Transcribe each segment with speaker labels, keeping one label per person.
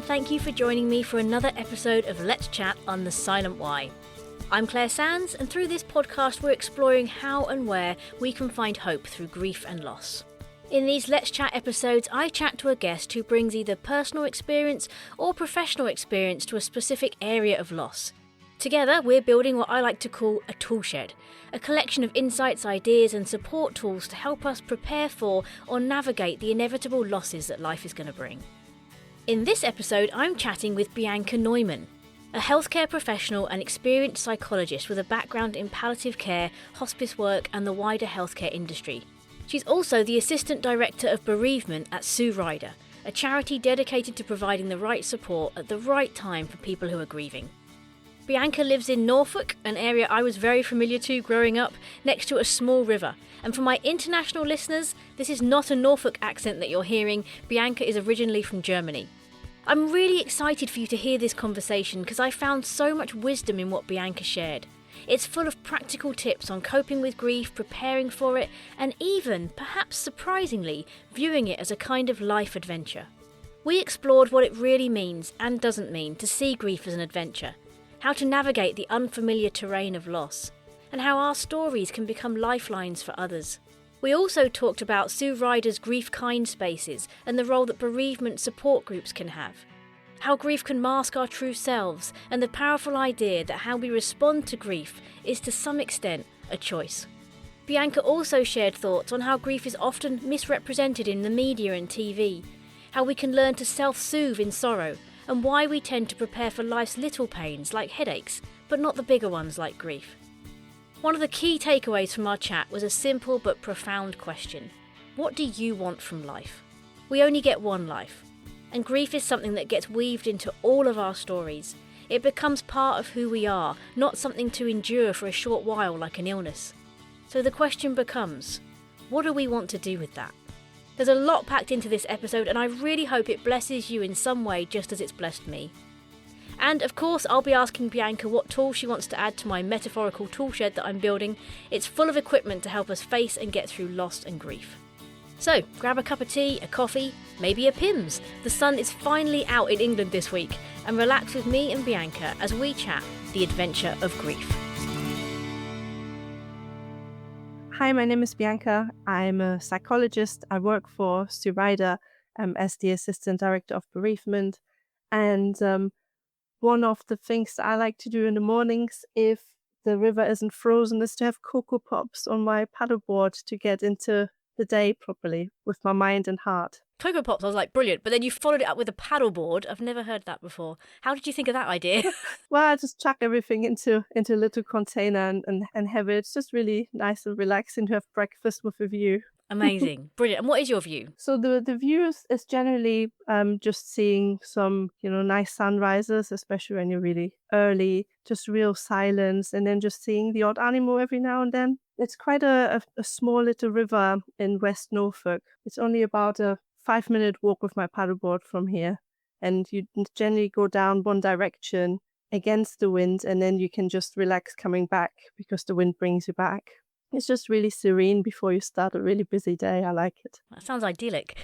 Speaker 1: thank you for joining me for another episode of Let's Chat on The Silent Why. I'm Claire Sands, and through this podcast we're exploring how and where we can find hope through grief and loss. In these Let's Chat episodes, I chat to a guest who brings either personal experience or professional experience to a specific area of loss. Together, we're building what I like to call a toolshed, a collection of insights, ideas and support tools to help us prepare for or navigate the inevitable losses that life is going to bring. In this episode, I'm chatting with Bianca Neumann, a healthcare professional and experienced psychologist with a background in palliative care, hospice work and the wider healthcare industry. She's also the Assistant Director of Bereavement at Sue Ryder, a charity dedicated to providing the right support at the right time for people who are grieving. Bianca lives in Norfolk, an area I was very familiar to growing up, next to a small river. And for my international listeners, this is not a Norfolk accent that you're hearing. Bianca is originally from Germany. I'm really excited for you to hear this conversation because I found so much wisdom in what Bianca shared. It's full of practical tips on coping with grief, preparing for it, and even, perhaps surprisingly, viewing it as a kind of life adventure. We explored what it really means and doesn't mean to see grief as an adventure, how to navigate the unfamiliar terrain of loss, and how our stories can become lifelines for others. We also talked about Sue Ryder's Grief Kind spaces and the role that bereavement support groups can have, how grief can mask our true selves, and the powerful idea that how we respond to grief is to some extent a choice. Bianca also shared thoughts on how grief is often misrepresented in the media and TV, how we can learn to self-soothe in sorrow, and why we tend to prepare for life's little pains like headaches, but not the bigger ones like grief. One of the key takeaways from our chat was a simple but profound question. What do you want from life? We only get one life, and grief is something that gets weaved into all of our stories. It becomes part of who we are, not something to endure for a short while like an illness. So the question becomes, what do we want to do with that? There's a lot packed into this episode, and I really hope it blesses you in some way just as it's blessed me. And of course, I'll be asking Bianca what tools she wants to add to my metaphorical toolshed that I'm building. It's full of equipment to help us face and get through loss and grief. So, grab a cup of tea, a coffee, maybe a Pimm's. The sun is finally out in England this week, and relax with me and Bianca as we chat the adventure of grief.
Speaker 2: Hi, my name is Bianca. I'm a psychologist. I work for Sue Ryder as the Assistant Director of Bereavement. And one of the things that I like to do in the mornings, if the river isn't frozen, is to have Cocoa Pops on my paddleboard to get into the day properly with my mind and heart.
Speaker 1: Cocoa Pops, I was like, brilliant. But then you followed it up with a paddleboard. I've never heard that before. How did you think of that idea?
Speaker 2: Well, I just chuck everything into a little container and have it. It's just really nice and relaxing to have breakfast with a view.
Speaker 1: Amazing. Brilliant. And what is your view?
Speaker 2: So the view is generally just seeing some, nice sunrises, especially when you're really early, just real silence, and then just seeing the odd animal every now and then. It's quite a small little river in West Norfolk. It's only about a 5-minute walk with my paddleboard from here. And you generally go down one direction against the wind, and then you can just relax coming back because the wind brings you back. It's just really serene before you start a really busy day. I like it.
Speaker 1: That sounds idyllic.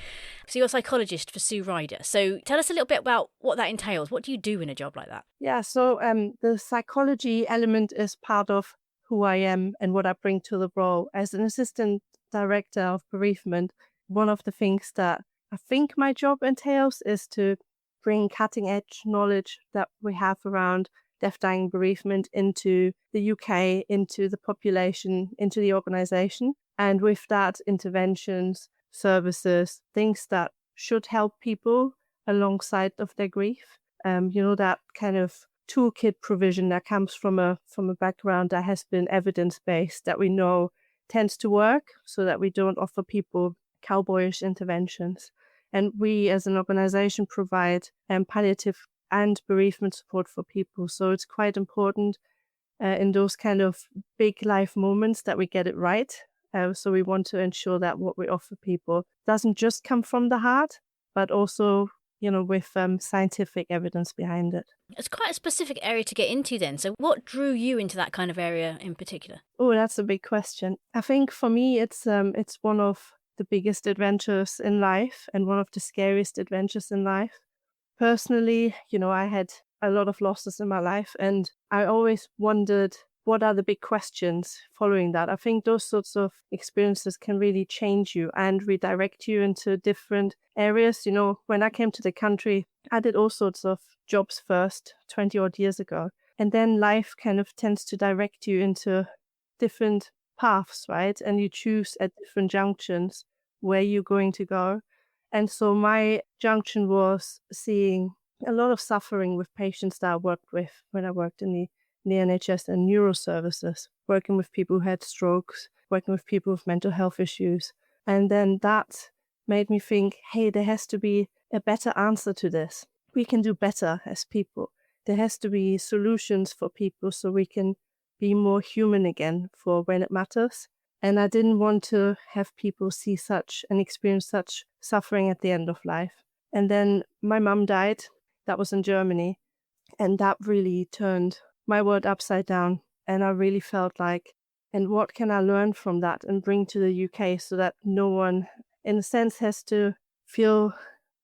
Speaker 1: So you're a psychologist for Sue Ryder. So tell us a little bit about what that entails. What do you do in a job like that?
Speaker 2: Yeah, so the psychology element is part of who I am and what I bring to the role. As an Assistant Director of Bereavement, one of the things that I think my job entails is to bring cutting-edge knowledge that we have around death, dying, bereavement into the UK, into the population, into the organisation. And with that, interventions, services, things that should help people alongside of their grief. That kind of toolkit provision that comes from a background that has been evidence-based, that we know tends to work, so that we don't offer people cowboyish interventions. And we as an organisation provide palliative and bereavement support for people. So it's quite important in those kind of big life moments that we get it right. So we want to ensure that what we offer people doesn't just come from the heart, but also, with scientific evidence behind it.
Speaker 1: It's quite a specific area to get into then. So what drew you into that kind of area in particular?
Speaker 2: Oh, that's a big question. I think for me, it's one of the biggest adventures in life and one of the scariest adventures in life. personally, I had a lot of losses in my life, and I always wondered, what are the big questions following that? I think those sorts of experiences can really change you and redirect you into different areas. When I came to the country, I did all sorts of jobs first, 20 odd years ago. And then life kind of tends to direct you into different paths, right? And you choose at different junctions where you're going to go. And so my junction was seeing a lot of suffering with patients that I worked with when I worked in the NHS and neuro services, working with people who had strokes, working with people with mental health issues. And then that made me think, hey, there has to be a better answer to this. We can do better as people. There has to be solutions for people so we can be more human again for when it matters. And I didn't want to have people see such and experience such suffering at the end of life. And then my mum died. That was in Germany. And that really turned my world upside down. And I really felt like, and what can I learn from that and bring to the UK so that no one, in a sense, has to feel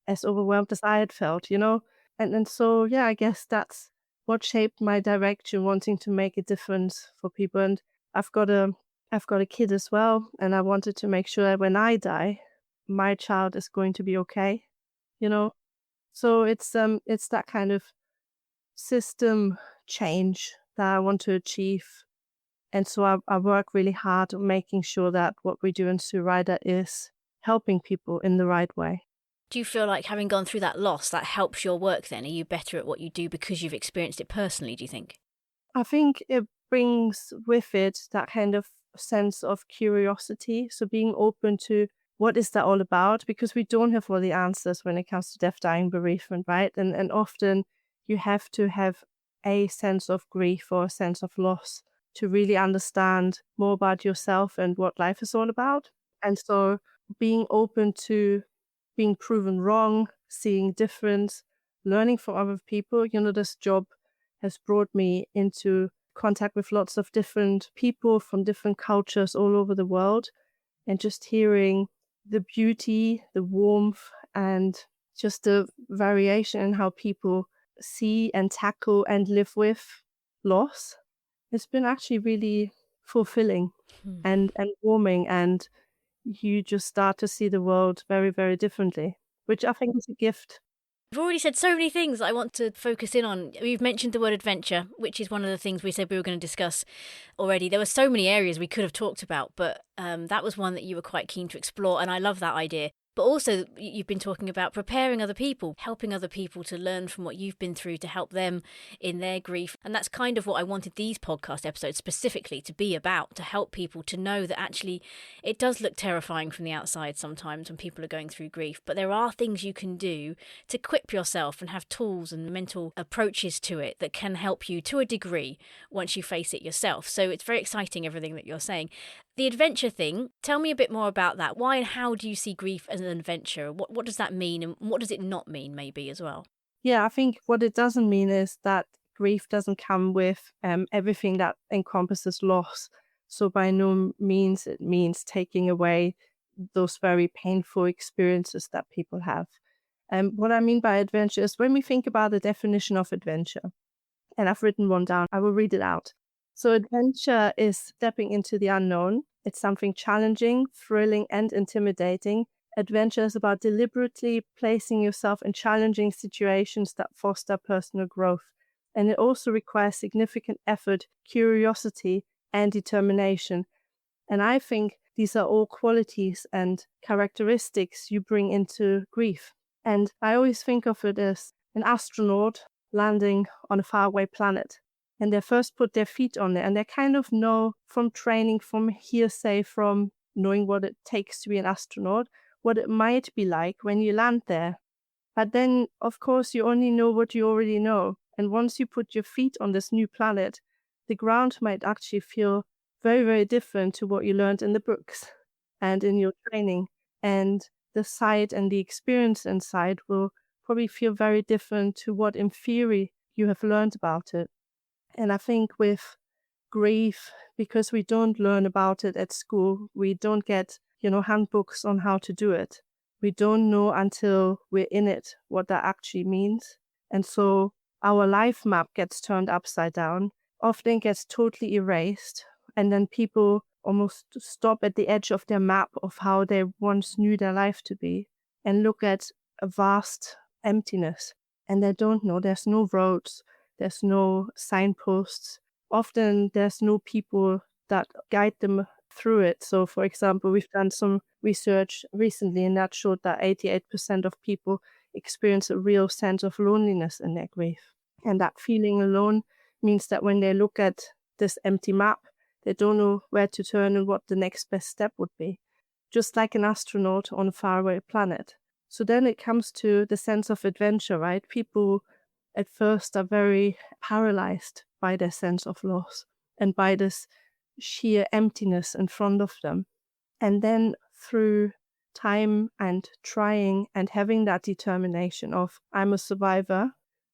Speaker 2: as overwhelmed as I had felt, And so, yeah, I guess that's what shaped my direction, wanting to make a difference for people. And I've got a kid as well, and I wanted to make sure that when I die, my child is going to be okay, So it's that kind of system change that I want to achieve. And so I work really hard on making sure that what we do in Sue Ryder is helping people in the right way.
Speaker 1: Do you feel like having gone through that loss, that helps your work then? Are you better at what you do because you've experienced it personally, do you think?
Speaker 2: I think it brings with it that kind of sense of curiosity. So being open to what is that all about? Because we don't have all the answers when it comes to death, dying, bereavement, right? And often you have to have a sense of grief or a sense of loss to really understand more about yourself and what life is all about. And so being open to being proven wrong, seeing difference, learning from other people, this job has brought me into contact with lots of different people from different cultures all over the world, and just hearing the beauty, the warmth, and just the variation in how people see and tackle and live with loss. It's been actually really fulfilling and warming, and you just start to see the world very, very differently, which I think is a gift.
Speaker 1: You've already said so many things I want to focus in on. You've mentioned the word adventure, which is one of the things we said we were going to discuss already. There were so many areas we could have talked about, but that was one that you were quite keen to explore, and I love that idea. But also, you've been talking about preparing other people, helping other people to learn from what you've been through to help them in their grief. And that's kind of what I wanted these podcast episodes specifically to be about, to help people to know that actually it does look terrifying from the outside sometimes when people are going through grief. But there are things you can do to equip yourself and have tools and mental approaches to it that can help you to a degree once you face it yourself. So it's very exciting, everything that you're saying. The adventure thing, tell me a bit more about that. Why and how do you see grief as an adventure? What does that mean, and what does it not mean maybe as well?
Speaker 2: Yeah, I think what it doesn't mean is that grief doesn't come with everything that encompasses loss. So by no means it means taking away those very painful experiences that people have. What I mean by adventure is when we think about the definition of adventure, and I've written one down, I will read it out. So adventure is stepping into the unknown. It's something challenging, thrilling, and intimidating. Adventure is about deliberately placing yourself in challenging situations that foster personal growth. And it also requires significant effort, curiosity, and determination. And I think these are all qualities and characteristics you bring into grief. And I always think of it as an astronaut landing on a faraway planet. And they first put their feet on it, and they kind of know from training, from hearsay, from knowing what it takes to be an astronaut, what it might be like when you land there. But then, of course, you only know what you already know. And once you put your feet on this new planet, the ground might actually feel very, very different to what you learned in the books and in your training. And the sight and the experience inside will probably feel very different to what in theory you have learned about it. And I think with grief, because we don't learn about it at school, we don't get, handbooks on how to do it. we don't know until we're in it what that actually means. And so our life map gets turned upside down, often gets totally erased. And then people almost stop at the edge of their map of how they once knew their life to be and look at a vast emptiness. And they don't know, there's no roads, there's no signposts. Often there's no people that guide them through it. So, for example, we've done some research recently, and that showed that 88% of people experience a real sense of loneliness in their grief. And that feeling alone means that when they look at this empty map, they don't know where to turn and what the next best step would be, just like an astronaut on a faraway planet. So then it comes to the sense of adventure, right? People at first are very paralyzed by their sense of loss and by this sheer emptiness in front of them. And then through time and trying and having that determination of, I'm a survivor,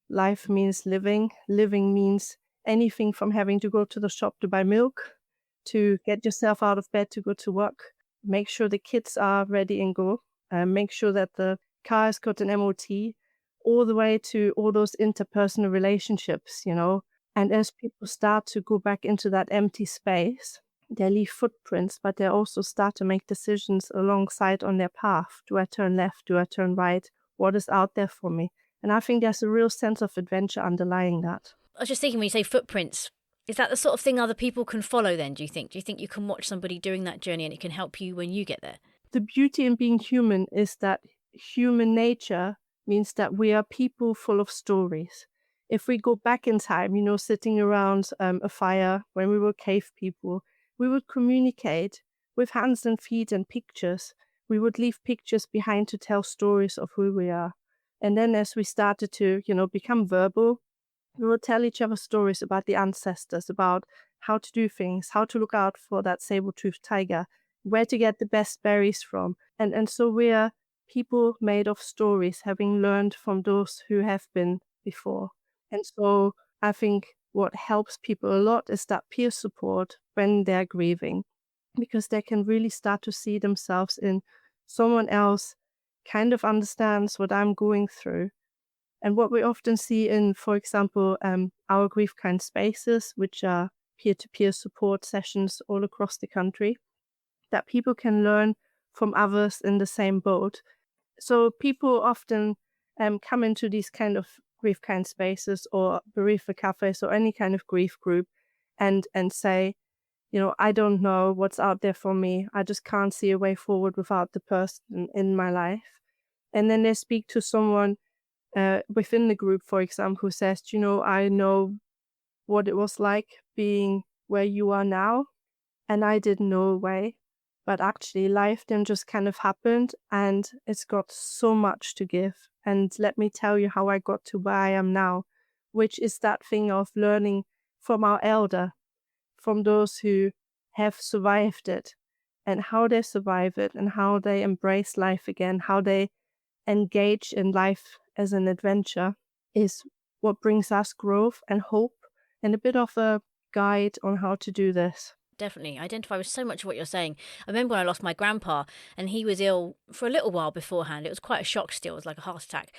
Speaker 2: life means living, living means anything from having to go to the shop to buy milk, to get yourself out of bed to go to work, make sure the kids are ready and go, make sure that the car has got an MOT, all the way to all those interpersonal relationships, And as people start to go back into that empty space, they leave footprints, but they also start to make decisions alongside on their path. Do I turn left? Do I turn right? What is out there for me? And I think there's a real sense of adventure underlying that.
Speaker 1: I was just thinking, when you say footprints, is that the sort of thing other people can follow then, do you think? Do you think you can watch somebody doing that journey and it can help you when you get there?
Speaker 2: The beauty in being human is that human nature means that we are people full of stories. If we go back in time, sitting around a fire when we were cave people, we would communicate with hands and feet and pictures. We would leave pictures behind to tell stories of who we are. And then as we started to, become verbal, we would tell each other stories about the ancestors, about how to do things, how to look out for that saber-toothed tiger, where to get the best berries from. And so we are people made of stories, having learned from those who have been before. And so I think what helps people a lot is that peer support when they're grieving, because they can really start to see themselves in someone else kind of understands what I'm going through. And what we often see in, for example, our Grief Kind spaces, which are peer-to-peer support sessions all across the country, that people can learn from others in the same boat. So people often come into these kind of Grief Kind spaces or bereavement cafes or any kind of grief group and say, I don't know what's out there for me. I just can't see a way forward without the person in my life. And then they speak to someone within the group, for example, who says, I know what it was like being where you are now, and I didn't know a way. But actually, life then just kind of happened, and it's got so much to give. And let me tell you how I got to where I am now, which is that thing of learning from our elder, from those who have survived it, and how they survive it, and how they embrace life again, how they engage in life as an adventure, is what brings us growth and hope and a bit of a guide on how to do this.
Speaker 1: Definitely identify with so much of what you're saying. I remember when I lost my grandpa and he was ill for a little while beforehand. It was quite a shock still. It was like a heart attack.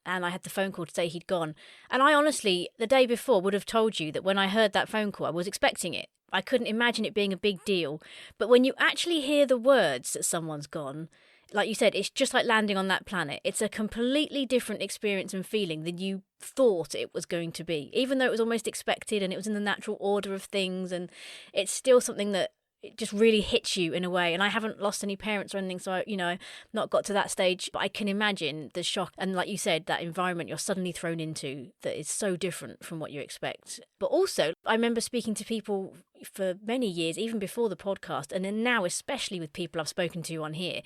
Speaker 1: And I had the phone call to say he'd gone. And I honestly, the day before, would have told you that when I heard that phone call, I was expecting it. I couldn't imagine it being a big deal. But when you actually hear the words that someone's gone, like you said, it's just like landing on that planet. It's a completely different experience and feeling than you thought it was going to be, even though it was almost expected and it was in the natural order of things. And it's still something that it just really hits you in a way. And I haven't lost any parents or anything, so I've not got to that stage. But I can imagine the shock. And like you said, that environment you're suddenly thrown into that is so different from what you expect. But also, I remember speaking to people for many years, even before the podcast, and then now, especially with people I've spoken to on here,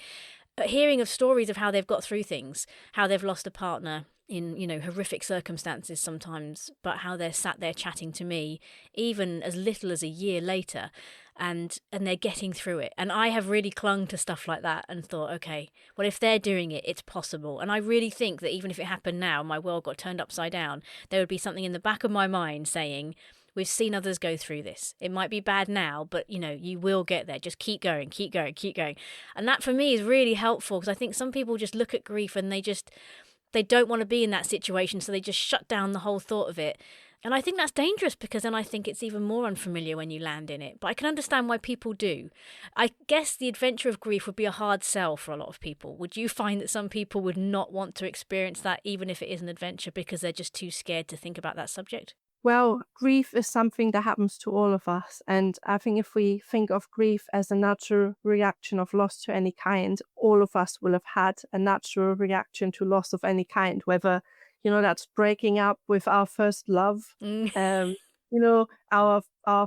Speaker 1: hearing of stories of how they've got through things, how they've lost a partner in, horrific circumstances sometimes, but how they're sat there chatting to me, even as little as a year later, and they're getting through it. And I have really clung to stuff like that and thought, okay, well, if they're doing it, it's possible. And I really think that even if it happened now, my world got turned upside down, there would be something in the back of my mind saying, We've seen others go through this. It might be bad now, but you will get there. Just keep going, keep going, keep going. And that for me is really helpful, because I think some people just look at grief and they don't want to be in that situation, so they just shut down the whole thought of it. And I think that's dangerous, because then I think it's even more unfamiliar when you land in it. But I can understand why people do. I guess the adventure of grief would be a hard sell for a lot of people. Would you find that some people would not want to experience that, even if it is an adventure, because they're just too scared to think about that subject?
Speaker 2: Well, grief is something that happens to all of us. And I think if we think of grief as a natural reaction of loss to any kind, all of us will have had a natural reaction to loss of any kind, whether, that's breaking up with our first love, our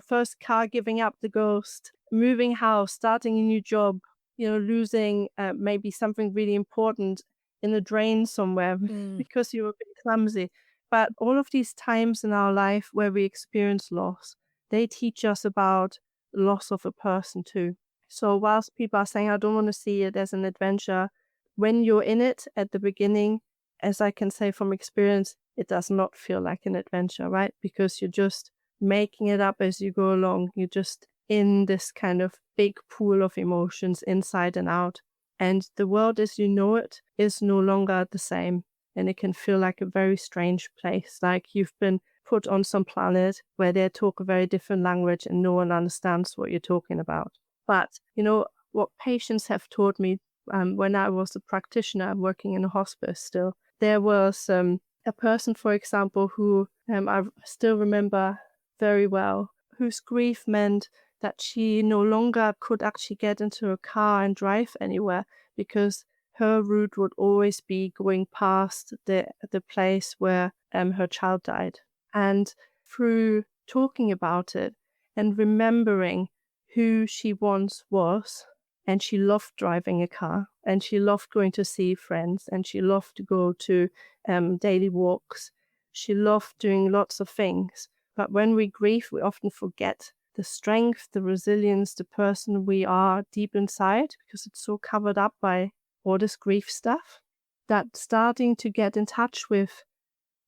Speaker 2: first car giving up the ghost, moving house, starting a new job, losing maybe something really important in a drain somewhere because you were a bit clumsy. But all of these times in our life where we experience loss, they teach us about loss of a person too. So whilst people are saying, I don't want to see it as an adventure, when you're in it at the beginning, as I can say from experience, it does not feel like an adventure, right? Because you're just making it up as you go along. You're just in this kind of big pool of emotions inside and out. And the world as you know it is no longer the same. And it can feel like a very strange place, like you've been put on some planet where they talk a very different language and no one understands what you're talking about. But, what patients have told me when I was a practitioner working in a hospice still, there was a person, for example, who I still remember very well, whose grief meant that she no longer could actually get into a car and drive anywhere, because her route would always be going past the place where her child died. And through talking about it and remembering who she once was, and she loved driving a car, and she loved going to see friends, and she loved to go to daily walks. She loved doing lots of things. But when we grieve, we often forget the strength, the resilience, the person we are deep inside, because it's so covered up by all this grief stuff, that starting to get in touch with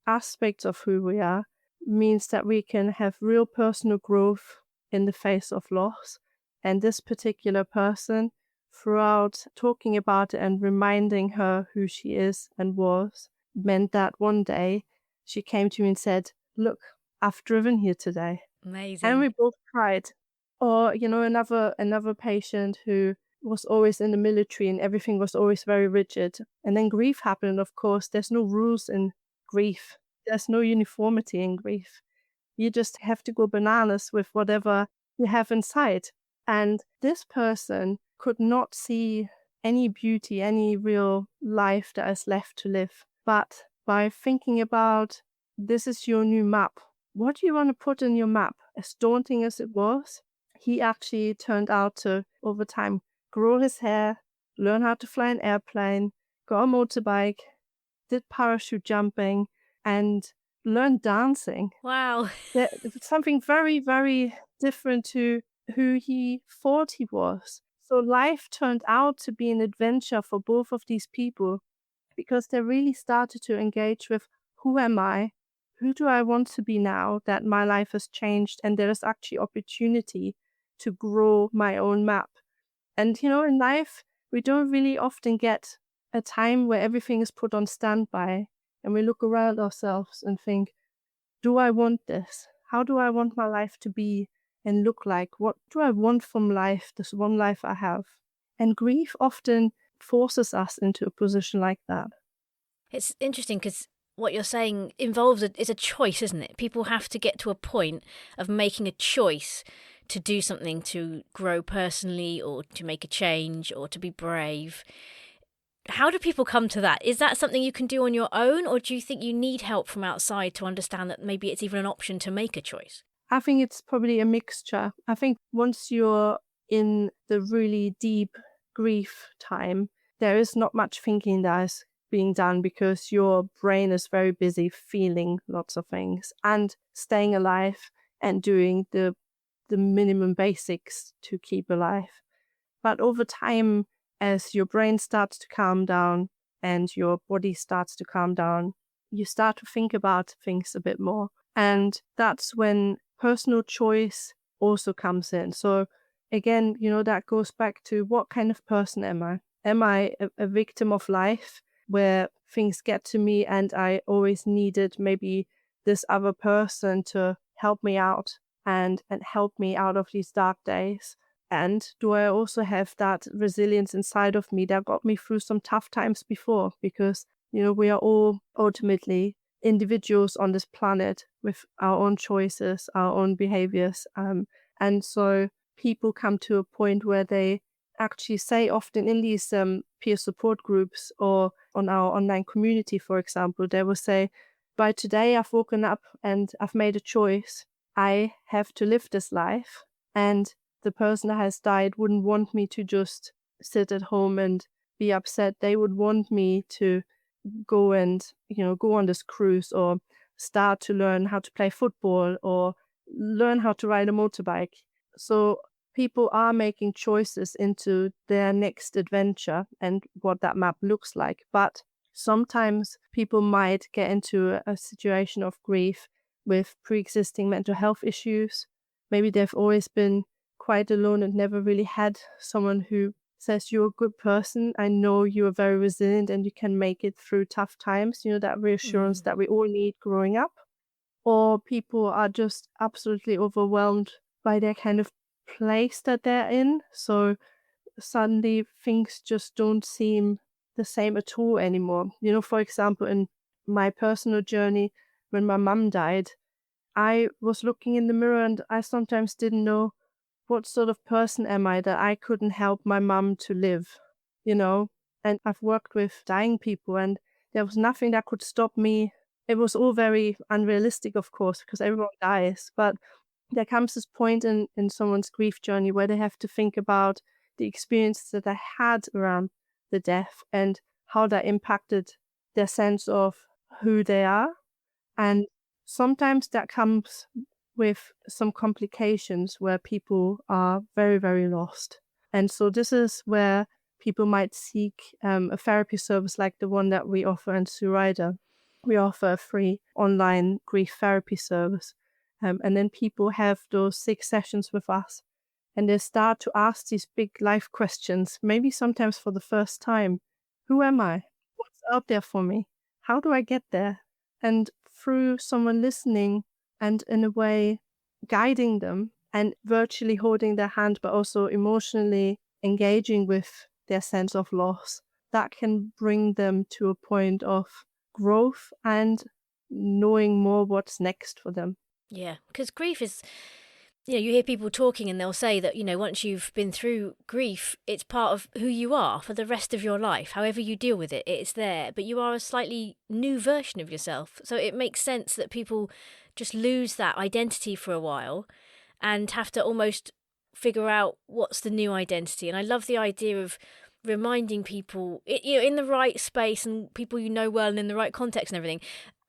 Speaker 2: aspects of who we are means that we can have real personal growth in the face of loss. And this particular person, throughout talking about it and reminding her who she is and was, meant that one day she came to me and said, look, I've driven here today.
Speaker 1: Amazing.
Speaker 2: And we both cried. Or, another patient who was always in the military and everything was always very rigid. And then grief happened. Of course, there's no rules in grief. There's no uniformity in grief. You just have to go bananas with whatever you have inside. And this person could not see any beauty, any real life that is left to live. But by thinking about, this is your new map. What do you want to put in your map? As daunting as it was, he actually turned out to, over time, grow his hair, learn how to fly an airplane, got a motorbike, did parachute jumping, and learned dancing.
Speaker 1: Wow.
Speaker 2: Something very, very different to who he thought he was. So life turned out to be an adventure for both of these people, because they really started to engage with, who am I? Who do I want to be now that my life has changed? And there is actually opportunity to grow my own map. And, in life, we don't really often get a time where everything is put on standby and we look around ourselves and think, do I want this? How do I want my life to be and look like? What do I want from life, this one life I have? And grief often forces us into a position like that.
Speaker 1: It's interesting because what you're saying involves it's a choice, isn't it? People have to get to a point of making a choice to do something, to grow personally or to make a change or to be brave. How do people come to that? Is that something you can do on your own, or do you think you need help from outside to understand that maybe it's even an option to make a choice?
Speaker 2: I think it's probably a mixture. I think once you're in the really deep grief time, there is not much thinking that is being done, because your brain is very busy feeling lots of things and staying alive and doing the minimum basics to keep alive. But over time, as your brain starts to calm down and your body starts to calm down, you start to think about things a bit more. And that's when personal choice also comes in. So again, that goes back to what kind of person am I? Am I a victim of life where things get to me and I always needed maybe this other person to help me out and help me out of these dark days? And do I also have that resilience inside of me that got me through some tough times before? Because, we are all ultimately individuals on this planet with our own choices, our own behaviors. And so people come to a point where they actually say, often in these peer support groups or on our online community, for example, they will say, by today I've woken up and I've made a choice. I have to live this life. And the person that has died wouldn't want me to just sit at home and be upset. They would want me to go and, go on this cruise or start to learn how to play football or learn how to ride a motorbike. So people are making choices into their next adventure and what that map looks like. But sometimes people might get into a situation of grief with pre-existing mental health issues. Maybe they've always been quite alone and never really had someone who says, you're a good person. I know you're very resilient and you can make it through tough times. That reassurance that we all need growing up. Or people are just absolutely overwhelmed by their kind of place that they're in. So suddenly things just don't seem the same at all anymore. For example, in my personal journey, when my mum died, I was looking in the mirror and I sometimes didn't know, what sort of person am I that I couldn't help my mum to live, And I've worked with dying people and there was nothing that could stop me. It was all very unrealistic, of course, because everyone dies. But there comes this point in someone's grief journey where they have to think about the experiences that they had around the death and how that impacted their sense of who they are. And sometimes that comes with some complications where people are very, very lost. And so this is where people might seek a therapy service like the one that we offer in Sue Ryder. We offer a free online grief therapy service. And then people have those 6 sessions with us and they start to ask these big life questions, maybe sometimes for the first time. Who am I? What's out there for me? How do I get there? And through someone listening and in a way guiding them and virtually holding their hand, but also emotionally engaging with their sense of loss, that can bring them to a point of growth and knowing more what's next for them.
Speaker 1: Yeah, because grief is, you hear people talking and they'll say that, once you've been through grief, it's part of who you are for the rest of your life. However you deal with it, it's there, but you are a slightly new version of yourself. So it makes sense that people just lose that identity for a while and have to almost figure out what's the new identity. And I love the idea of reminding people, in the right space and people well and in the right context and everything,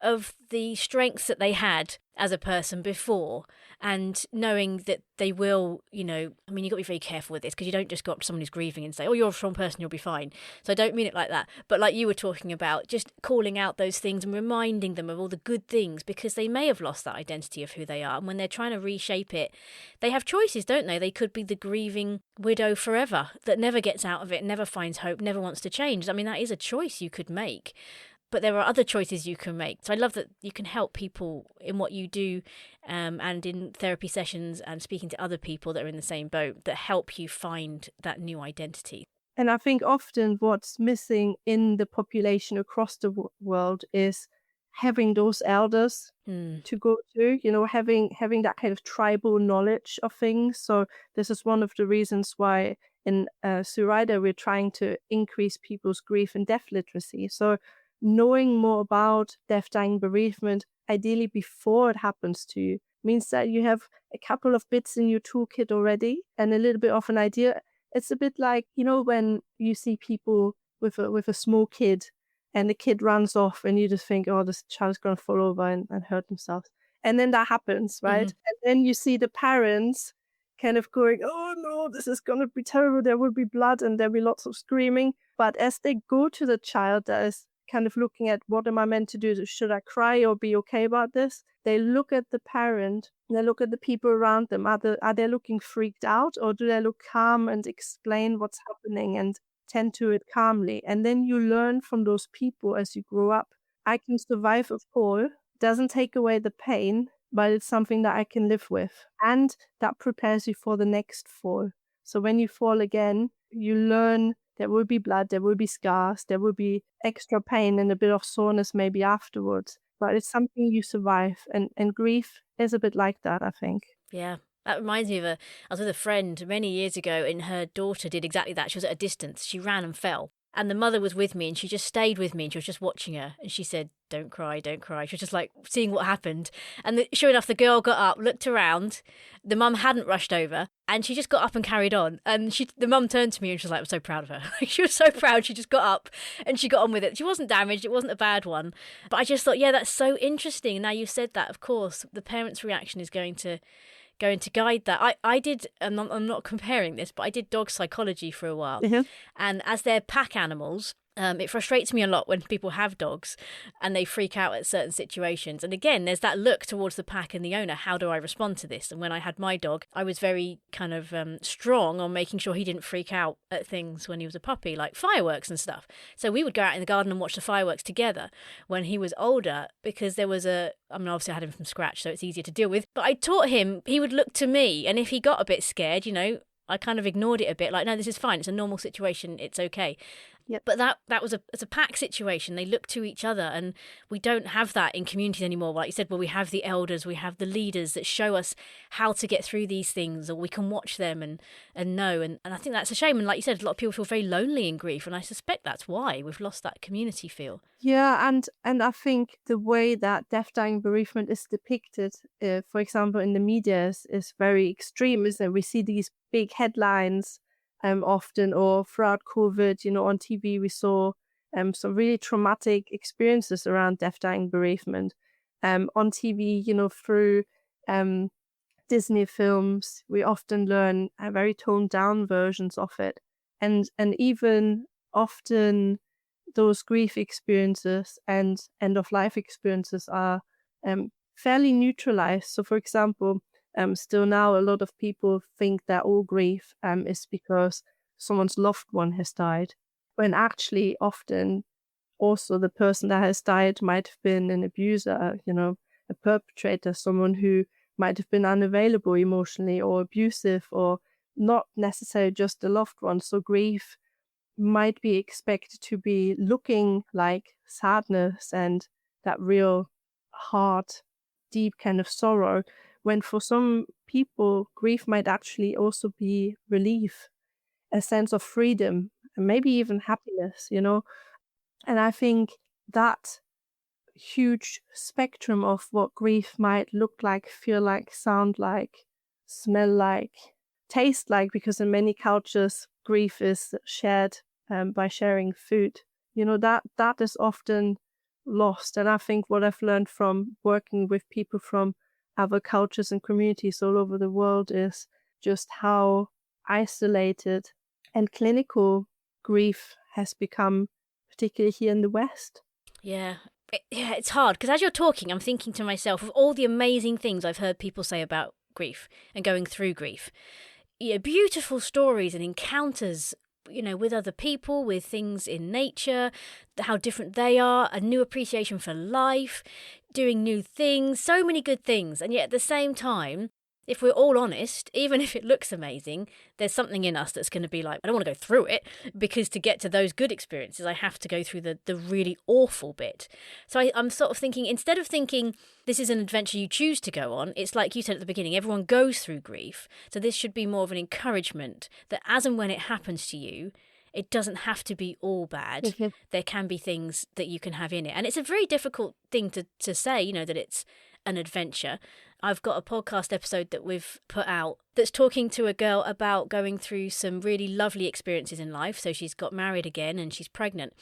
Speaker 1: of the strengths that they had as a person before, and knowing that they will, you've got to be very careful with this because you don't just go up to someone who's grieving and say, oh, you're a strong person, you'll be fine. So I don't mean it like that. But like you were talking about, just calling out those things and reminding them of all the good things, because they may have lost that identity of who they are. And when they're trying to reshape it, they have choices, don't they? They could be the grieving widow forever that never gets out of it, never finds hope, never wants to change. That is a choice you could make. But there are other choices you can make. So I love that you can help people in what you do, and in therapy sessions and speaking to other people that are in the same boat that help you find that new identity.
Speaker 2: And I think often what's missing in the population across the world is having those elders to go to, having that kind of tribal knowledge of things. So this is one of the reasons why in Sue Ryder we're trying to increase people's grief and death literacy. So knowing more about death, dying, bereavement, ideally before it happens to you, means that you have a couple of bits in your toolkit already and a little bit of an idea. It's a bit like, when you see people with a small kid and the kid runs off and you just think, oh, this child's going to fall over and hurt themselves. And then that happens, right? And then you see the parents kind of going, oh no, this is going to be terrible. There will be blood and there'll be lots of screaming. But as they go to the child that is kind of looking at what am I meant to do? Should I cry or be okay about this? They look at the parent, they look at the people around them. Are they looking freaked out, or do they look calm and explain what's happening and tend to it calmly? And then you learn from those people as you grow up. I can survive a fall, doesn't take away the pain, but it's something that I can live with. And that prepares you for the next fall. So when you fall again, you learn there will be blood, there will be scars, there will be extra pain and a bit of soreness maybe afterwards. But it's something you survive. And grief is a bit like that, I think.
Speaker 1: Yeah. That reminds me of I was with a friend many years ago, and her daughter did exactly that. She was at a distance. She ran and fell. And the mother was with me, and she just stayed with me, and she was just watching her. And she said, "Don't cry, don't cry." She was just like seeing what happened. And sure enough, the girl got up, looked around. The mum hadn't rushed over, and she just got up and carried on. And the mum turned to me, and she was like, "I'm so proud of her." She was so proud. She just got up and she got on with it. She wasn't damaged. It wasn't a bad one. But I just thought, yeah, that's so interesting. Now you've said that, of course, the parent's reaction is going to guide that. I did, I'm not comparing this, but I did dog psychology for a while.
Speaker 2: Mm-hmm.
Speaker 1: And as they're pack animals, it frustrates me a lot when people have dogs and they freak out at certain situations. And again, there's that look towards the pack and the owner. How do I respond to this? And when I had my dog, I was very kind of strong on making sure he didn't freak out at things when he was a puppy, like fireworks and stuff. So we would go out in the garden and watch the fireworks together when he was older, because there was obviously I had him from scratch, so it's easier to deal with. But I taught him, he would look to me, and if he got a bit scared, I kind of ignored it a bit, like, no, this is fine. It's a normal situation. It's okay.
Speaker 2: Yep.
Speaker 1: But that was a pack situation. They look to each other, and we don't have that in communities anymore. Like you said, well, we have the elders, we have the leaders that show us how to get through these things, or we can watch them and know. And I think that's a shame. And like you said, a lot of people feel very lonely in grief, and I suspect that's why we've lost that community feel.
Speaker 2: Yeah, and I think the way that death, dying, bereavement is depicted, for example, in the media is very extreme, isn't it? We see these big headlines often, or throughout COVID, on TV we saw some really traumatic experiences around death, dying, bereavement. On TV, through Disney films, we often learn very toned down versions of it. And even often those grief experiences and end-of-life experiences are fairly neutralized. So, for example, still now a lot of people think that all grief is because someone's loved one has died, when actually often also the person that has died might have been an abuser, a perpetrator, someone who might have been unavailable emotionally or abusive, or not necessarily just a loved one. So grief might be expected to be looking like sadness and that real hard, deep kind of sorrow, when for some people, grief might actually also be relief, a sense of freedom, and maybe even happiness, And I think that huge spectrum of what grief might look like, feel like, sound like, smell like, taste like, because in many cultures, grief is shared by sharing food. That is often lost. And I think what I've learned from working with people from other cultures and communities all over the world is just how isolated and clinical grief has become, particularly here in the West.
Speaker 1: Yeah. It's hard, because as you're talking, I'm thinking to myself of all the amazing things I've heard people say about grief and going through grief. Beautiful stories and encounters, with other people, with things in nature, how different they are, a new appreciation for life, doing new things, so many good things. And yet at the same time, if we're all honest, even if it looks amazing, there's something in us that's going to be like, I don't want to go through it, because to get to those good experiences, I have to go through the really awful bit. So I'm sort of thinking, instead of thinking this is an adventure you choose to go on, it's like you said at the beginning, everyone goes through grief. So this should be more of an encouragement that as and when it happens to you, it doesn't have to be all bad. Mm-hmm. There can be things that you can have in it. And it's a very difficult thing to say, that it's an adventure. I've got a podcast episode that we've put out that's talking to a girl about going through some really lovely experiences in life. So she's got married again and she's pregnant,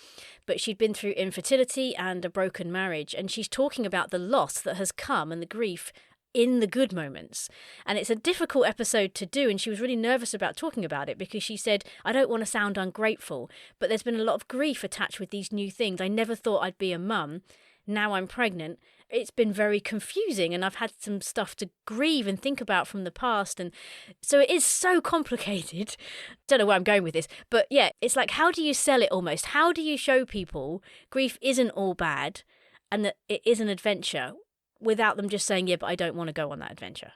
Speaker 1: but she'd been through infertility and a broken marriage. And she's talking about the loss that has come and the grief in the good moments. And it's a difficult episode to do. And she was really nervous about talking about it because she said, I don't want to sound ungrateful, but there's been a lot of grief attached with these new things. I never thought I'd be a mum. Now I'm pregnant. It's been very confusing and I've had some stuff to grieve and think about from the past. And so it is so complicated. Don't know where I'm going with this, but yeah, it's like, how do you sell it almost? How do you show people grief isn't all bad and that it is an adventure without them just saying, yeah, but I don't want to go on that adventure?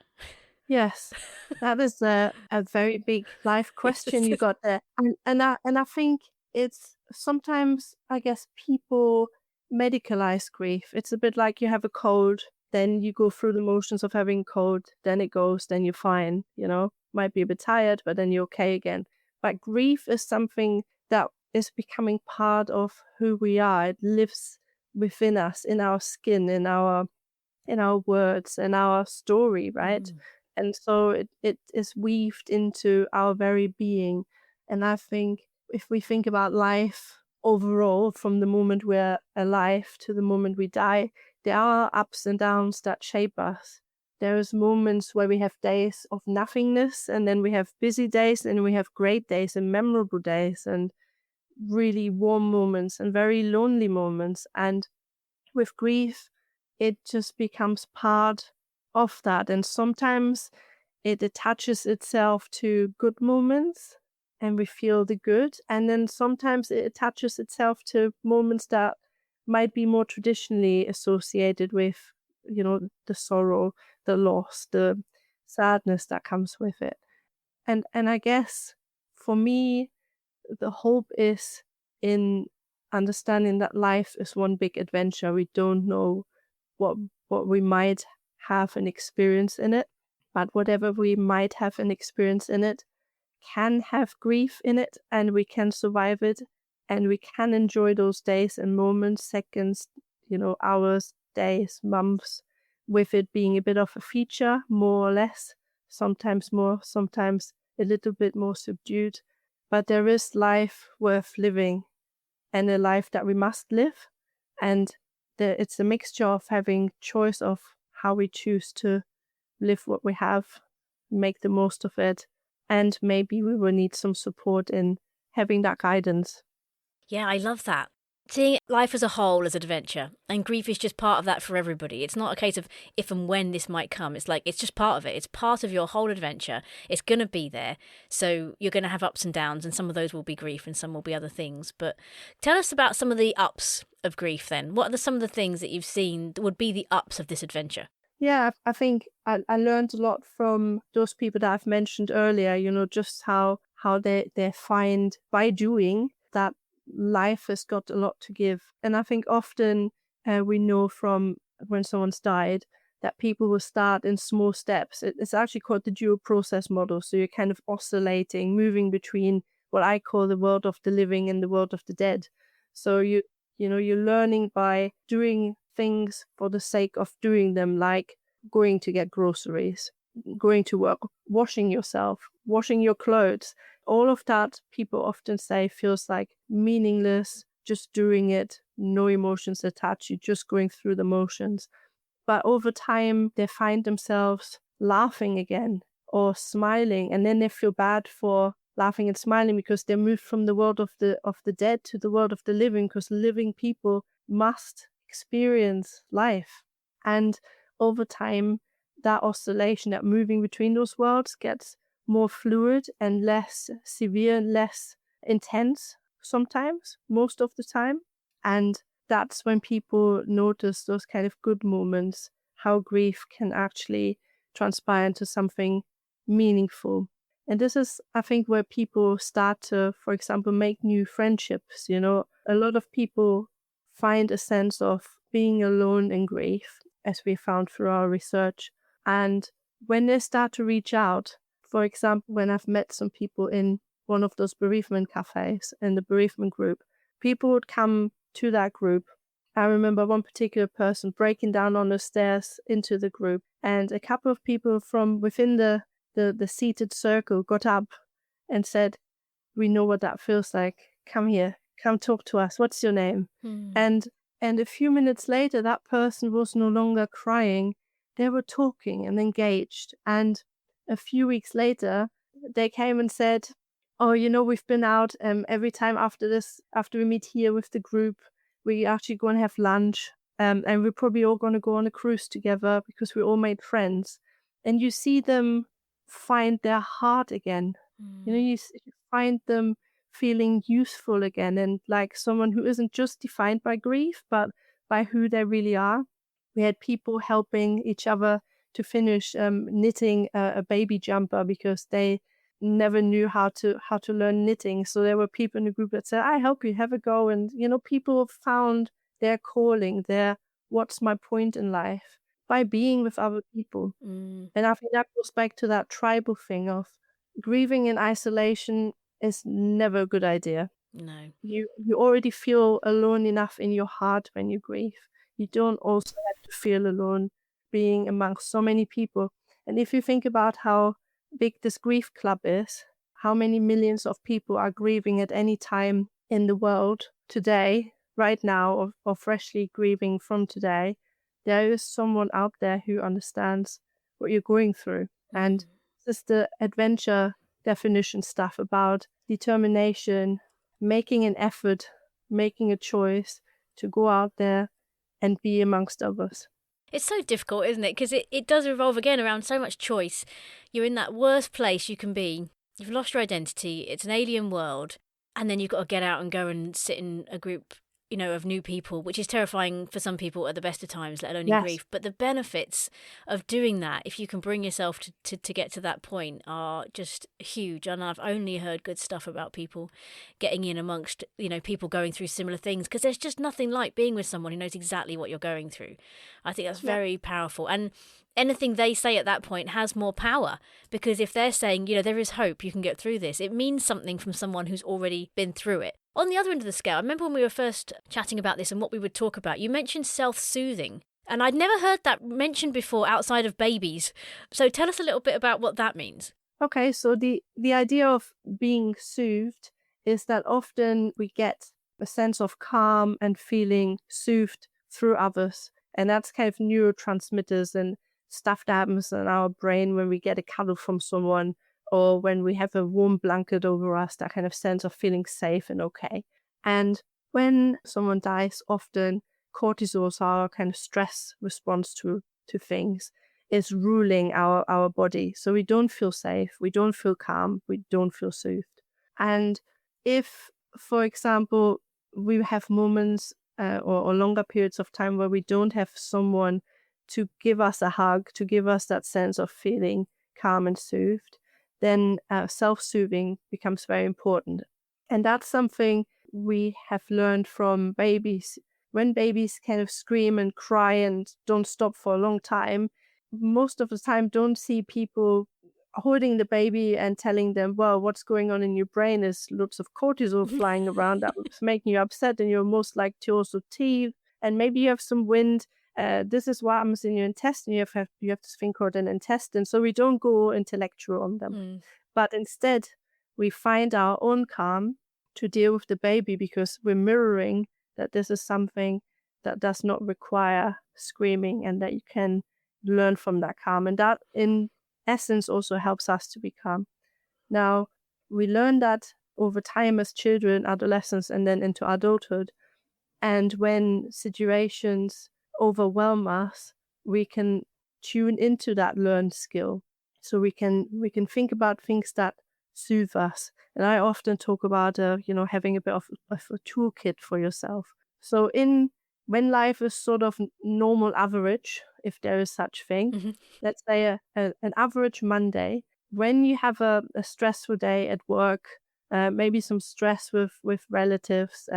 Speaker 2: Yes, that is a very big life question you got there. And I think it's sometimes, I guess, people medicalize grief. It's a bit like you have a cold, then you go through the motions of having cold, then it goes, then you're fine, might be a bit tired, but then you're okay again. But grief is something that is becoming part of who we are. It lives within us, in our skin, in our words, in our story, right? And so it is weaved into our very being. And I think if we think about life overall, from the moment we're alive to the moment we die, there are ups and downs that shape us. There's moments where we have days of nothingness, and then we have busy days, and we have great days and memorable days and really warm moments and very lonely moments. And with grief, it just becomes part of that. And sometimes it attaches itself to good moments and we feel the good. And then sometimes it attaches itself to moments that might be more traditionally associated with, the sorrow, the loss, the sadness that comes with it. And I guess for me, the hope is in understanding that life is one big adventure. We don't know what we might have an experience in it, but whatever we might have an experience in it can have grief in it, and we can survive it, and we can enjoy those days and moments, seconds, hours, days, months, with it being a bit of a feature, more or less, sometimes more, sometimes a little bit more subdued. But there is life worth living and a life that we must live. And it's a mixture of having choice of how we choose to live what we have, make the most of it. And maybe we will need some support in having that guidance.
Speaker 1: Yeah, I love that. Seeing life as a whole as an adventure, and grief is just part of that for everybody. It's not a case of if and when this might come. It's like, it's just part of it. It's part of your whole adventure. It's going to be there. So you're going to have ups and downs, and some of those will be grief and some will be other things. But tell us about some of the ups of grief then. What are some of the things that you've seen that would be the ups of this adventure?
Speaker 2: Yeah, I think I learned a lot from those people that I've mentioned earlier, just how they find by doing that life has got a lot to give. And I think often we know from when someone's died that people will start in small steps. It's actually called the dual process model. So you're kind of oscillating, moving between what I call the world of the living and the world of the dead. So you're learning by doing things for the sake of doing them, like going to get groceries, going to work, washing yourself, washing your clothes. All of that, people often say, feels like meaningless, just doing it, no emotions attached, you're just going through the motions. But over time, they find themselves laughing again or smiling, and then they feel bad for laughing and smiling because they moved from the world of the dead to the world of the living, because living people must experience life. And over time, that oscillation, that moving between those worlds gets more fluid and less severe and less intense sometimes, most of the time. And that's when people notice those kind of good moments, how grief can actually transpire into something meaningful. And this is, I think, where people start to, for example, make new friendships. A lot of people find a sense of being alone in grief, as we found through our research. And when they start to reach out, for example, when I've met some people in one of those bereavement cafes in the bereavement group, people would come to that group. I remember one particular person breaking down on the stairs into the group, and a couple of people from within the seated circle got up and said, "We know what that feels like. Come here. Come talk to us. What's your name?" And a few minutes later, that person was no longer crying. they were talking and engaged. And a few weeks later, they came and said, oh, we've been out every time after we meet here with the group, we actually go and have lunch. And we're probably all going to go on a cruise together because we all made friends. And you see them find their heart again. You find them feeling useful again, and like someone who isn't just defined by grief, but by who they really are. We had people helping each other to finish knitting a baby jumper because they never knew how to learn knitting. So there were people in the group that said, I help you, have a go. And, people found their calling, their what's my point in life by being with other people. And I think that goes back to that tribal thing of grieving in isolation is never a good idea.
Speaker 1: No.
Speaker 2: You already feel alone enough in your heart when you grieve. You don't also have to feel alone being amongst so many people. And if you think about how big this grief club is, how many millions of people are grieving at any time in the world today, right now, or freshly grieving from today, there is someone out there who understands what you're going through. And this is the adventure definition stuff about determination, making an effort, making a choice to go out there and be amongst others.
Speaker 1: It's so difficult, isn't it? Because it does revolve again around so much choice. You're in that worst place you can be. You've lost your identity. It's an alien world. And then you've got to get out and go and sit in a group, of new people, which is terrifying for some people at the best of times, let alone in grief. But the benefits of doing that, if you can bring yourself to get to that point, are just huge. And I've only heard good stuff about people getting in amongst, people going through similar things, because there's just nothing like being with someone who knows exactly what you're going through. I think that's very powerful. And anything they say at that point has more power, because if they're saying, there is hope, you can get through this, it means something from someone who's already been through it. On the other end of the scale, I remember when we were first chatting about this and what we would talk about, you mentioned self-soothing. And I'd never heard that mentioned before outside of babies. So tell us a little bit about what that means.
Speaker 2: Okay, so the idea of being soothed is that often we get a sense of calm and feeling soothed through others. And that's kind of neurotransmitters and stuff that happens in our brain when we get a cuddle from someone, or when we have a warm blanket over us, that kind of sense of feeling safe and okay. And when someone dies, often cortisol, our kind of stress response to things, is ruling our body. So we don't feel safe, we don't feel calm, we don't feel soothed. And if, for example, we have moments or longer periods of time where we don't have someone to give us a hug, to give us that sense of feeling calm and soothed, then self-soothing becomes very important. And that's something we have learned from babies. When babies kind of scream and cry and don't stop for a long time, most of the time don't see people holding the baby and telling them, well, what's going on in your brain is lots of cortisol flying around that's making you upset, and you're most likely to also teeth, and maybe you have some wind. This is what happens in your intestine. You have this thing called an intestine. So we don't go intellectual on them. But instead, we find our own calm to deal with the baby, because we're mirroring that this is something that does not require screaming, and that you can learn from that calm. And that, in essence, also helps us to be calm. Now, we learn that over time as children, adolescents, and then into adulthood. And when situations overwhelm us, we can tune into that learned skill. So we can think about things that soothe us. And I often talk about having a bit of a toolkit for yourself. So when life is sort of normal average, if there is such thing, let's say an average Monday, when you have a stressful day at work, maybe some stress with relatives,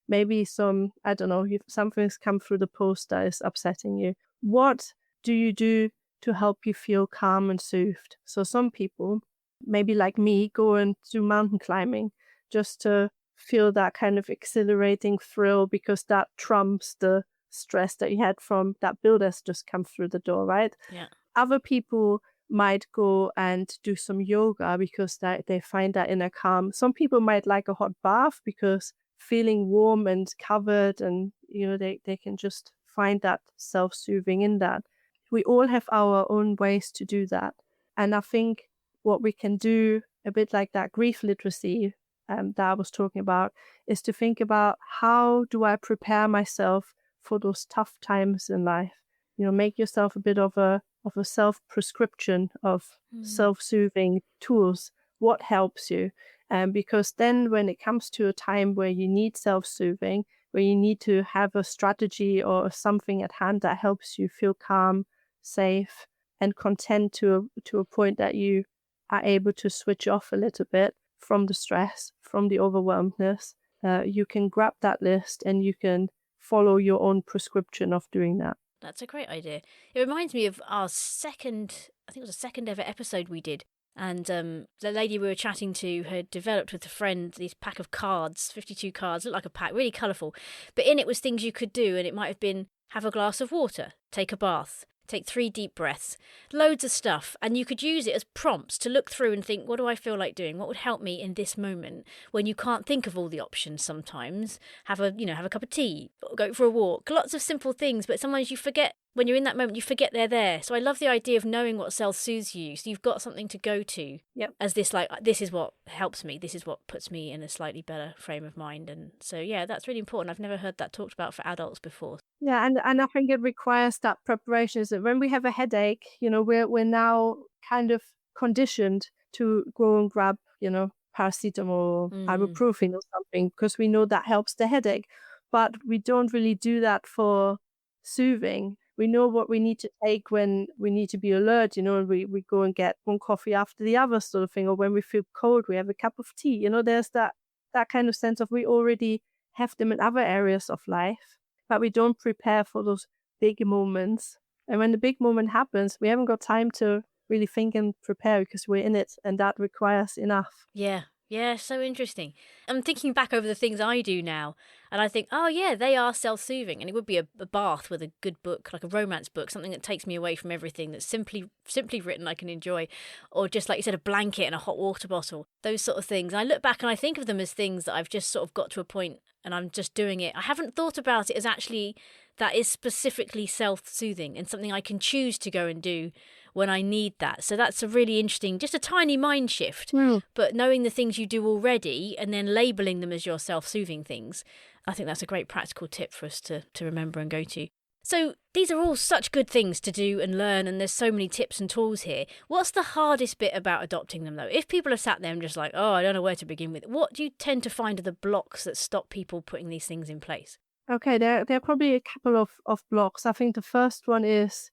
Speaker 2: maybe some, I don't know, something's come through the post that is upsetting you. What do you do to help you feel calm and soothed? So some people, maybe like me, go and do mountain climbing just to feel that kind of exhilarating thrill, because that trumps the stress that you had from that bill that's just come through the door, right?
Speaker 1: Yeah.
Speaker 2: Other people might go and do some yoga because they find that inner calm. Some people might like a hot bath because feeling warm and covered, and they can just find that self-soothing in that. We all have our own ways to do that. And I think what we can do, a bit like that grief literacy that I was talking about, is to think about, how do I prepare myself for those tough times in life? Make yourself a bit of a self-prescription of self-soothing tools. What helps you? Because then when it comes to a time where you need self-soothing, where you need to have a strategy or something at hand that helps you feel calm, safe, and content to a point that you are able to switch off a little bit from the stress, from the overwhelmedness, you can grab that list and you can follow your own prescription of doing that.
Speaker 1: That's a great idea. It reminds me of our second ever episode we did. And the lady we were chatting to had developed with a friend these pack of cards, 52 cards, looked like a pack, really colourful. But in it was things you could do, and it might have been have a glass of water, take a bath, take 3 deep breaths, loads of stuff. And you could use it as prompts to look through and think, what do I feel like doing? What would help me in this moment when you can't think of all the options sometimes? Have a cup of tea, go for a walk, lots of simple things. But sometimes you forget, when you're in that moment, you forget they're there. So I love the idea of knowing what self-soothes you. So you've got something to go to as this, like, this is what helps me. This is what puts me in a slightly better frame of mind. And so, yeah, that's really important. I've never heard that talked about for adults before.
Speaker 2: Yeah, and I think it requires that preparation. Is that when we have a headache, we're now kind of conditioned to go and grab, paracetamol, ibuprofen or something, because we know that helps the headache. But we don't really do that for soothing. We know what we need to take when we need to be alert, and we go and get one coffee after the other sort of thing. Or when we feel cold, we have a cup of tea. There's that kind of sense of we already have them in other areas of life, but we don't prepare for those big moments. And when the big moment happens, we haven't got time to really think and prepare because we're in it, and that requires enough.
Speaker 1: Yeah, so interesting. I'm thinking back over the things I do now, and I think, oh yeah, they are self-soothing. And it would be a bath with a good book, like a romance book, something that takes me away from everything, that's simply written I can enjoy. Or just like you said, a blanket and a hot water bottle, those sort of things. And I look back and I think of them as things that I've just sort of got to a point and I'm just doing it. I haven't thought about it as actually that is specifically self-soothing and something I can choose to go and do when I need that. So that's a really interesting, just a tiny mind shift. But knowing the things you do already and then labelling them as your self-soothing things, I think that's a great practical tip for us to remember and go to. So these are all such good things to do and learn, and there's so many tips and tools here. What's the hardest bit about adopting them, though? If people are sat there and just like, oh, I don't know where to begin with, what do you tend to find are the blocks that stop people putting these things in place?
Speaker 2: Okay, there are probably a couple of blocks. I think the first one is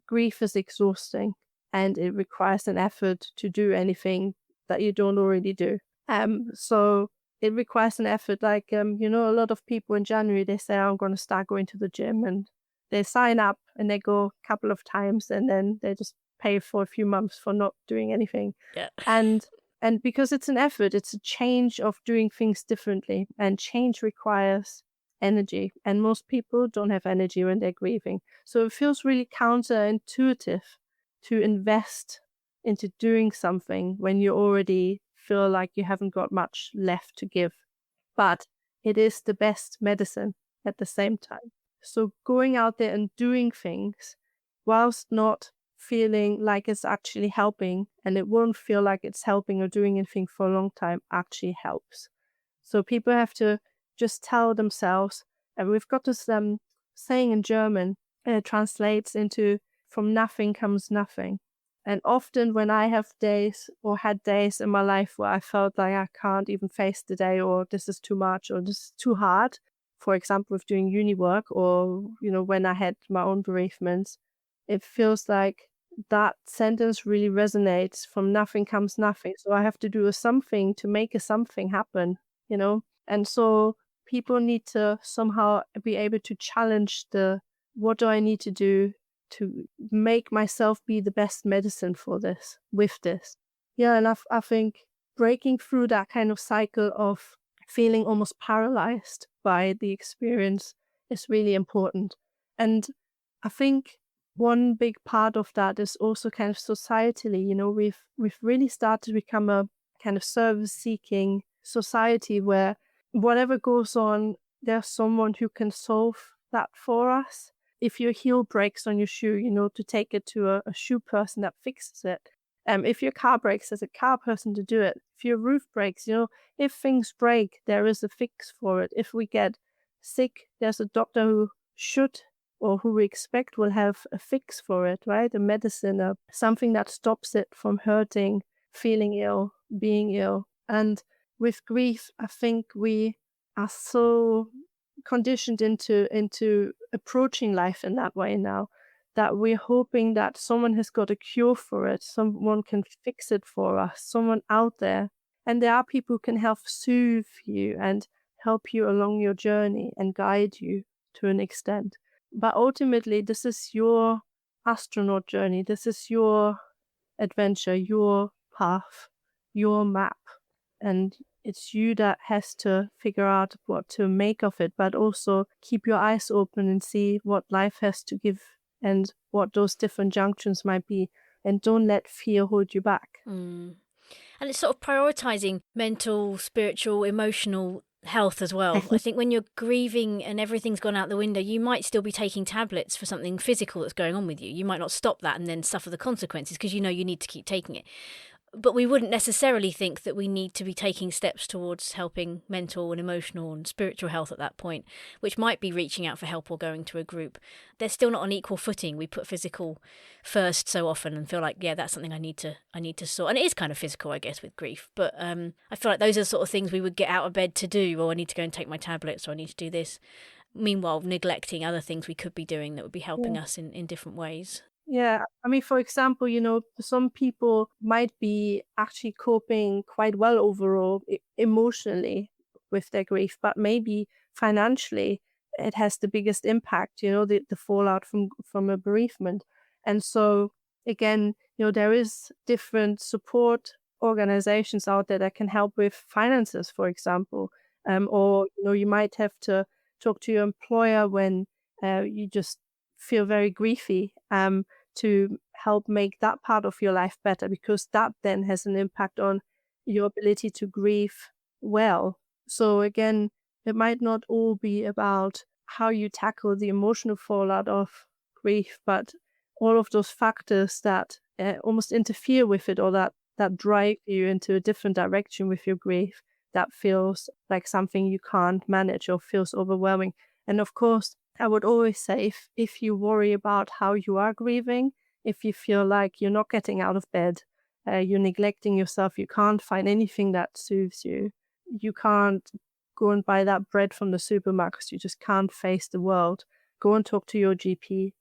Speaker 2: grief is exhausting, and it requires an effort to do anything that you don't already do. So it requires an effort. Like, a lot of people in January, they say, I'm going to start going to the gym, and they sign up and they go a couple of times, and then they just pay for a few months for not doing anything.
Speaker 1: Yeah.
Speaker 2: And because it's an effort, it's a change of doing things differently, and change requires energy, and most people don't have energy when they're grieving. So it feels really counterintuitive to invest into doing something when you already feel like you haven't got much left to give. But it is the best medicine at the same time. So going out there and doing things whilst not feeling like it's actually helping, and it won't feel like it's helping or doing anything for a long time, actually helps. So people have to just tell themselves, and we've got this saying in German, and it translates into from nothing comes nothing. And often when I have days or had days in my life where I felt like I can't even face the day, or this is too much, or this is too hard, for example, with doing uni work, or, when I had my own bereavements, it feels like that sentence really resonates. From nothing comes nothing. So I have to do a something to make a something happen, And so people need to somehow be able to challenge what do I need to do to make myself be the best medicine for this, with this. Yeah, and I think breaking through that kind of cycle of feeling almost paralyzed by the experience is really important. And I think one big part of that is also kind of societally, we've really started to become a kind of service-seeking society where whatever goes on, there's someone who can solve that for us. if your heel breaks on your shoe, to take it to a shoe person that fixes it. If your car breaks, there's a car person to do it. If your roof breaks, if things break, there is a fix for it. If we get sick, there's a doctor who should or who we expect will have a fix for it, right? A medicine, something that stops it from hurting, feeling ill, being ill. And with grief, I think we are so conditioned into approaching life in that way now, that we're hoping that someone has got a cure for it, someone can fix it for us, someone out there. And there are people who can help soothe you and help you along your journey and guide you to an extent. But ultimately, this is your astronaut journey. This is your adventure, your path, your map. And it's you that has to figure out what to make of it, but also keep your eyes open and see what life has to give and what those different junctions might be. And don't let fear hold you back.
Speaker 1: And it's sort of prioritizing mental, spiritual, emotional health as well. I think when you're grieving and everything's gone out the window, you might still be taking tablets for something physical that's going on with you. You might not stop that and then suffer the consequences because you need to keep taking it. But we wouldn't necessarily think that we need to be taking steps towards helping mental and emotional and spiritual health at that point, which might be reaching out for help or going to a group. They're still not on equal footing. We put physical first so often and feel like, yeah, that's something I need to sort. And it is kind of physical, I guess, with grief. But I feel like those are the sort of things we would get out of bed to do. Or I need to go and take my tablets, or I need to do this. Meanwhile, neglecting other things we could be doing that would be helping us in different ways.
Speaker 2: Yeah, I mean, for example, some people might be actually coping quite well overall emotionally with their grief, but maybe financially it has the biggest impact, the fallout from a bereavement. And so again, there is different support organizations out there that can help with finances, for example, or you might have to talk to your employer when you just feel very griefy, to help make that part of your life better, because that then has an impact on your ability to grieve well. So again, it might not all be about how you tackle the emotional fallout of grief, but all of those factors that almost interfere with it, or that drive you into a different direction with your grief, that feels like something you can't manage or feels overwhelming. And of course, I would always say, if you worry about how you are grieving, if you feel like you're not getting out of bed, you're neglecting yourself, you can't find anything that soothes you, you can't go and buy that bread from the supermarket, you just can't face the world, go and talk to your GP,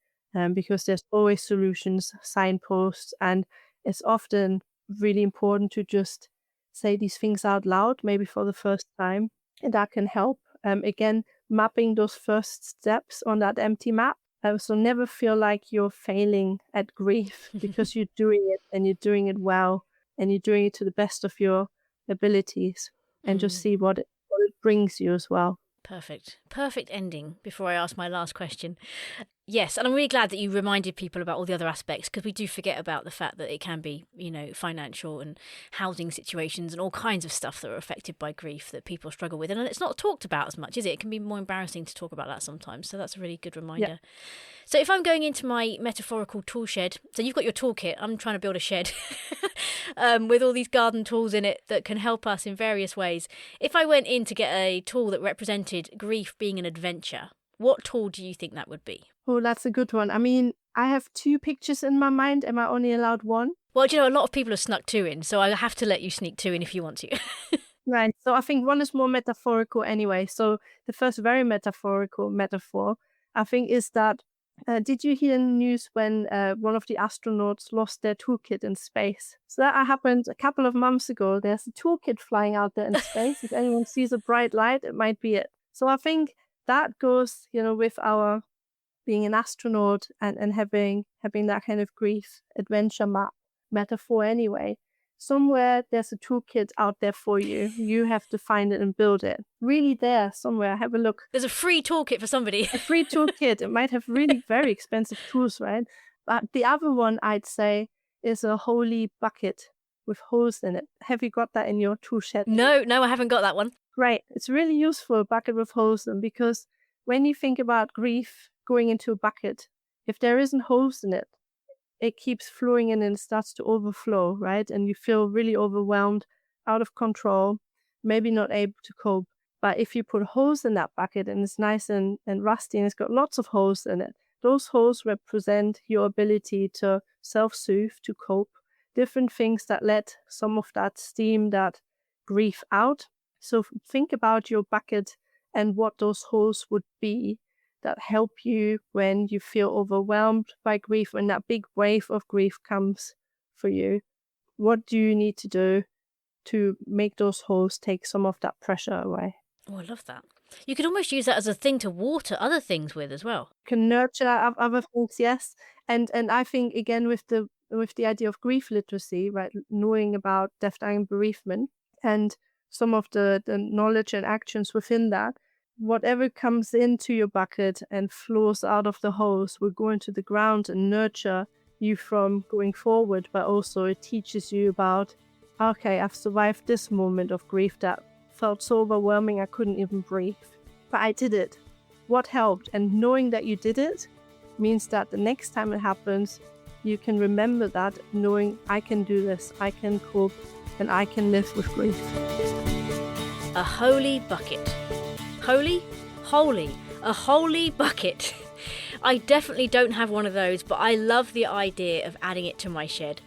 Speaker 2: because there's always solutions, signposts, and it's often really important to just say these things out loud, maybe for the first time, and that can help. Again, mapping those first steps on that empty map. So never feel like you're failing at grief, because you're doing it, and you're doing it well, and you're doing it to the best of your abilities, and just see what it brings you as well.
Speaker 1: Perfect ending before I ask my last question. Yes, and I'm really glad that you reminded people about all the other aspects, because we do forget about the fact that it can be, financial and housing situations and all kinds of stuff that are affected by grief that people struggle with. And it's not talked about as much, is it? It can be more embarrassing to talk about that sometimes. So that's a really good reminder. Yeah. So if I'm going into my metaphorical tool shed, so you've got your toolkit, I'm trying to build a shed with all these garden tools in it that can help us in various ways. If I went in to get a tool that represented grief being an adventure, what tool do you think that would be?
Speaker 2: Oh, that's a good one. I mean, I have 2 pictures in my mind. Am I only allowed 1?
Speaker 1: Well, a lot of people have snuck 2 in, so I have to let you sneak 2 in if you want to.
Speaker 2: Right. So I think 1 is more metaphorical anyway. So the first very metaphorical metaphor, I think, is that, did you hear in the news when one of the astronauts lost their toolkit in space? So that happened a couple of months ago. There's a toolkit flying out there in space. If anyone sees a bright light, it might be it. So I think that goes, with our being an astronaut and having that kind of grief adventure map metaphor anyway. Somewhere there's a toolkit out there for you. You have to find it and build it. Really there somewhere. Have a look.
Speaker 1: There's a free toolkit for somebody.
Speaker 2: A free toolkit. It might have really very expensive tools, right? But the other one I'd say is a holy bucket with holes in it. Have you got that in your tool shed?
Speaker 1: No, I haven't got that one.
Speaker 2: Great. It's really useful, a bucket with holes in, because when you think about grief, going into a bucket. If there isn't holes in it, it keeps flowing in and it starts to overflow, right? And you feel really overwhelmed, out of control, maybe not able to cope. But if you put holes in that bucket and it's nice and rusty and it's got lots of holes in it, those holes represent your ability to self-soothe, to cope, different things that let some of that steam, that grief out. So think about your bucket and what those holes would be that help you when you feel overwhelmed by grief, when that big wave of grief comes for you. What do you need to do to make those holes take some of that pressure away?
Speaker 1: Oh, I love that. You could almost use that as a thing to water other things with as well.
Speaker 2: Can nurture other things, yes. And I think, again, with the idea of grief literacy, right, knowing about death, dying, bereavement, and some of the knowledge and actions within that, whatever comes into your bucket and flows out of the holes will go into the ground and nurture you from going forward, but also it teaches you about, okay, I've survived this moment of grief that felt so overwhelming I couldn't even breathe, but I did it. What helped? And knowing that you did it means that the next time it happens, you can remember that, knowing I can do this, I can cope, and I can live with grief.
Speaker 1: A holy bucket. Holy? Holy. A holy bucket. I definitely don't have one of those, but I love the idea of adding it to my shed.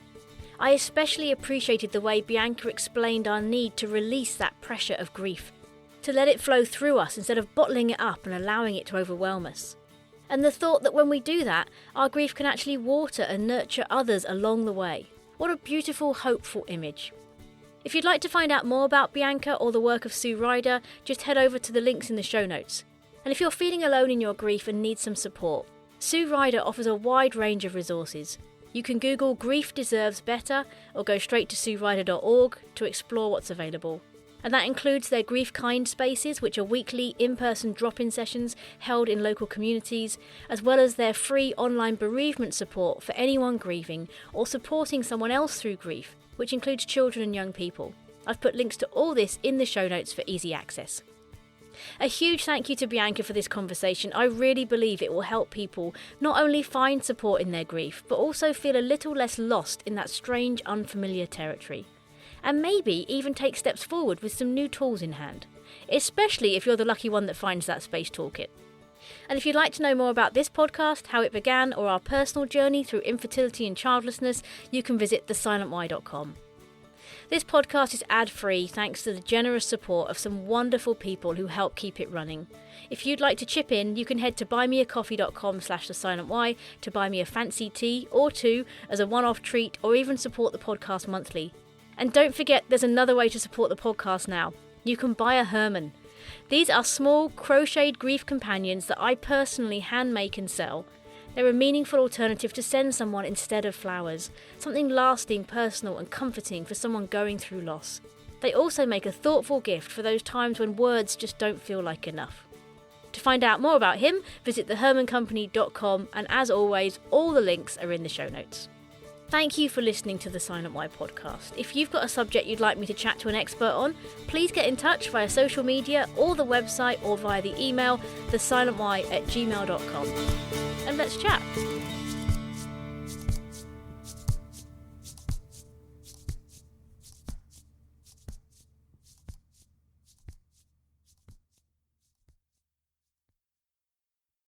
Speaker 1: I especially appreciated the way Bianca explained our need to release that pressure of grief, to let it flow through us instead of bottling it up and allowing it to overwhelm us. And the thought that when we do that, our grief can actually water and nurture others along the way. What a beautiful, hopeful image. If you'd like to find out more about Bianca or the work of Sue Ryder, just head over to the links in the show notes. And if you're feeling alone in your grief and need some support, Sue Ryder offers a wide range of resources. You can Google Grief Deserves Better or go straight to SueRyder.org to explore what's available. And that includes their Grief Kind spaces, which are weekly in-person drop-in sessions held in local communities, as well as their free online bereavement support for anyone grieving or supporting someone else through grief, which includes children and young people. I've put links to all this in the show notes for easy access. A huge thank you to Bianca for this conversation. I really believe it will help people not only find support in their grief, but also feel a little less lost in that strange, unfamiliar territory. And maybe even take steps forward with some new tools in hand, especially if you're the lucky one that finds that space toolkit. And if you'd like to know more about this podcast, how it began, or our personal journey through infertility and childlessness, you can visit thesilentwhy.com. This podcast is ad-free thanks to the generous support of some wonderful people who help keep it running. If you'd like to chip in, you can head to buymeacoffee.com/thesilentwhy to buy me a fancy tea or two as a one-off treat, or even support the podcast monthly. And don't forget, there's another way to support the podcast now. You can buy a Herman. These are small crocheted grief companions that I personally hand make and sell. They're a meaningful alternative to send someone instead of flowers, something lasting, personal and comforting for someone going through loss. They also make a thoughtful gift for those times when words just don't feel like enough. To find out more about him, visit thehermancompany.com, and as always, all the links are in the show notes. Thank you for listening to the Silent Why podcast. If you've got a subject you'd like me to chat to an expert on, please get in touch via social media or the website or via the email thesilentwhy@gmail.com. And let's chat.